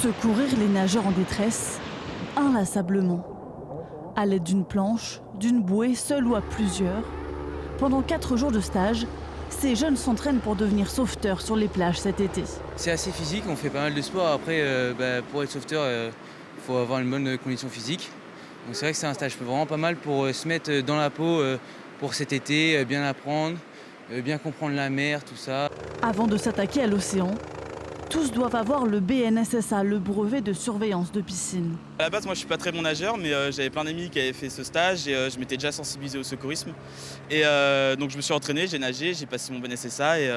Secourir les nageurs en détresse, inlassablement. À l'aide d'une planche, d'une bouée, seule ou à plusieurs. Pendant 4 jours de stage, ces jeunes s'entraînent pour devenir sauveteurs sur les plages cet été. C'est assez physique, on fait pas mal de sport. Après, pour être sauveteur, il faut avoir une bonne condition physique. Donc c'est vrai que c'est un stage vraiment pas mal pour se mettre dans la peau pour cet été, bien apprendre, bien comprendre la mer, tout ça. Avant de s'attaquer à l'océan, tous doivent avoir le BNSSA, le brevet de surveillance de piscine. À la base, moi je suis pas très bon nageur, mais j'avais plein d'amis qui avaient fait ce stage et je m'étais déjà sensibilisé au secourisme. Et donc je me suis entraîné, j'ai nagé, j'ai passé mon BNSSA et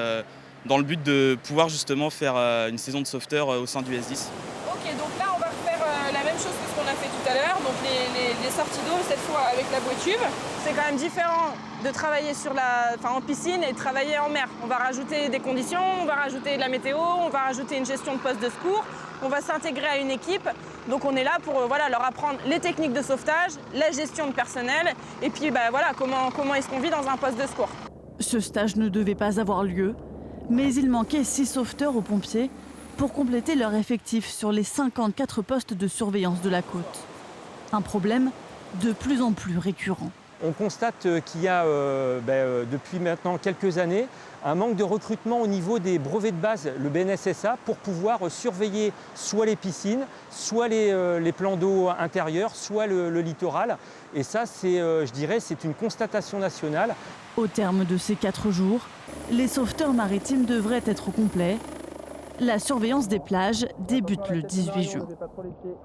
dans le but de pouvoir justement faire une saison de sauveteur au sein du S10. Ok, donc là on va refaire la même chose que ce qu'on a fait tout à l'heure, donc les sorties d'eau, cette fois avec la bouée tube. C'est quand même différent de travailler en piscine et de travailler en mer. On va rajouter des conditions, on va rajouter de la météo, on va rajouter une gestion de poste de secours, on va s'intégrer à une équipe. Donc on est là pour leur apprendre les techniques de sauvetage, la gestion de personnel et puis comment est-ce qu'on vit dans un poste de secours. Ce stage ne devait pas avoir lieu, mais il manquait 6 sauveteurs aux pompiers pour compléter leur effectif sur les 54 postes de surveillance de la côte. Un problème de plus en plus récurrent. On constate qu'il y a depuis maintenant quelques années un manque de recrutement au niveau des brevets de base, le BNSSA, pour pouvoir surveiller soit les piscines, soit les plans d'eau intérieurs, soit le littoral. Et ça, c'est une constatation nationale. Au terme de ces 4 jours, les sauveteurs maritimes devraient être au complet. La surveillance des plages débute le 18 juin.